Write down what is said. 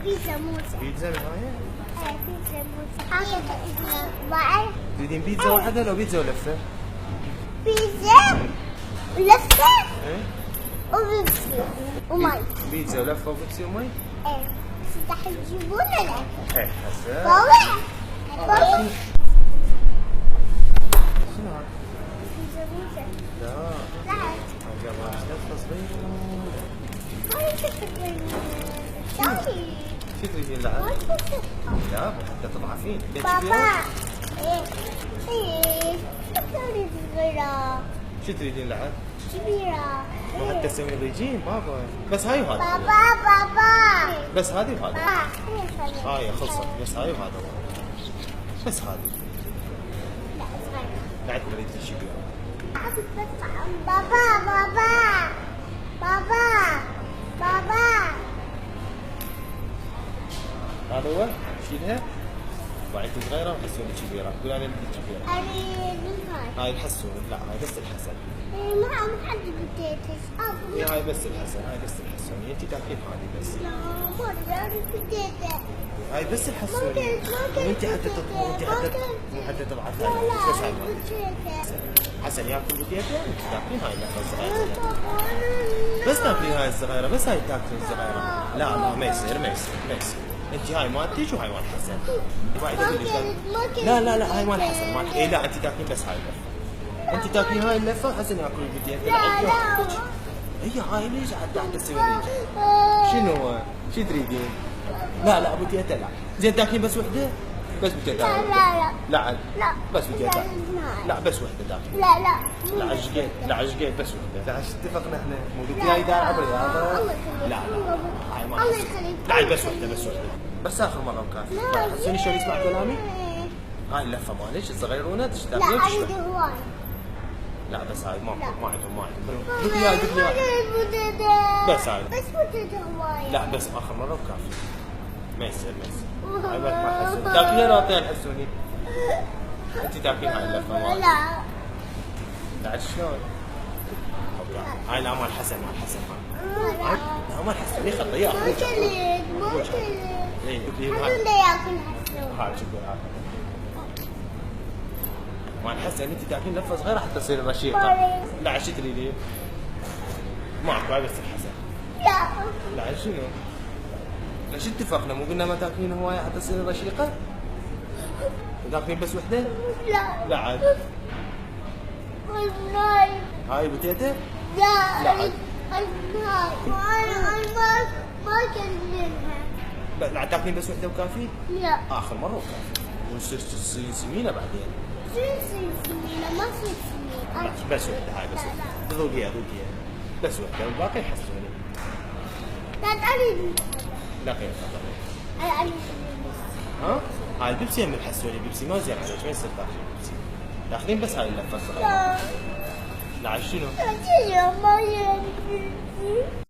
بيتزا موسى. بيتزا بالنهاية؟ ايه بيتزا موسى. حاجة بعد. تريدين بيتزا واحدة لو بيتزا ولفة؟ بيتزا ولفة ايه؟ وبيبسي ومي. بيتزا ولفة وبيبسي ومي؟ ايه بس راح تجيبوا لنا. ايه هسه. بابا شنو هذا؟ بيتزا موسى. لا لا هذا ما لفة صغيرة. هاي شفتك وين؟ داي. شو تريدين لعب؟ ما شفتك. لا حتى تضعفين. بابا ايه ايه شفتوني صغيرة شو تريدين لعب؟ كبيرة. وحتى تسوي ريجيم بابا. بس هاي وهذا. بابا بس هذه وهذا. بابا هاي خلصت بس هاي وهذا. بس هذه. لا صغيرة. بعد ما تريد شو بابا بابا بابا بابا هذا هو شيلها. بعد صغيرة وحسوني كبيرة. قول أنا بدي كبيرة. أريد هاي. هاي الحسون. لا هاي بس الحسن. ما حد بتيتش. هي هاي بس الحسن. هاي بس الحسون. انت تاكلين هذه بس. لا ما أريد بتيتش. هاي بس الحسون. وانت حتى مو حتى تضعف هاي. بس هاي حسن ياكل بديته. انت تاكلين هاي اللحظة الصغيرة. بس تاكلين هاي الصغيرة. بس هاي تاكلين الصغيرة. لا ما يصير ما يصير ما يصير. انت هاي مالتك وهاي مال حسن. لا هاي مال حسن مال. اي لا انت تاكلين بس هاي اللفة. انت تاكلين هاي اللفة حسن ياكل بديته. لا هي هاي ليش قاعد تسوي ليش؟ شنو هو؟ شو تريدين؟ لا ابو تيتا لا. زين تاكلين بس وحده؟ بس بتيتا. لا بس بتيتا. لا بس وحده تاكلين. لا عشقين بس وحده. لا اتفقنا احنا مو قلت هاي دار عبر رياضه. لا هاي ما. لا هاي بس وحده بس وحده. بس اخر مره وكافي. حسوني شلون يسمع كلامي؟ هاي اللفه مالك الصغيرونه تاكلين وتشربين. لا بس هاي ما عندهم دق لي هاي بس هاي لا بس اخر مره وكافي. ما يصير هاي ما حسون تاكلين راطين حسوني. انت تاكلين هاي اللفه مالك. لا شلون؟ هاي لا مال حسن هاي لا مال حسن ليه خطيه يا اخوي. ما كلت اي حسن ده ياكل حسن. هاي شوفي هاي مال حسن انت تاكلين لفه صغيره حتى تصير رشيقه. لا عشت تريدين؟ ماكو هاي بس الحسن. لا شنو؟ ليش اتفقنا مو قلنا ما تاكلين هوايه حتى تصير رشيقه؟ تاكلين بس وحده؟ لا عاد هاي بتيتا؟ لا عاد ما كان منها. لا تاكلين بس وحده وكافي؟ لا اخر مره وكافي. وتصير سمينه بعدين. سمينة ما تصير سمينة. بس وحده هاي بس وحده. ذوقيها بس وحده والباقي يحسوني. لا تقلي. لا خير أنا ها؟ هاي البيبسي هم الحسوني. البيبسي ما زين عليك ما يصير تاكلين بيبسي. داخلين بس هاي اللفه الصغيره. لا شنو؟ لا ما ينفع.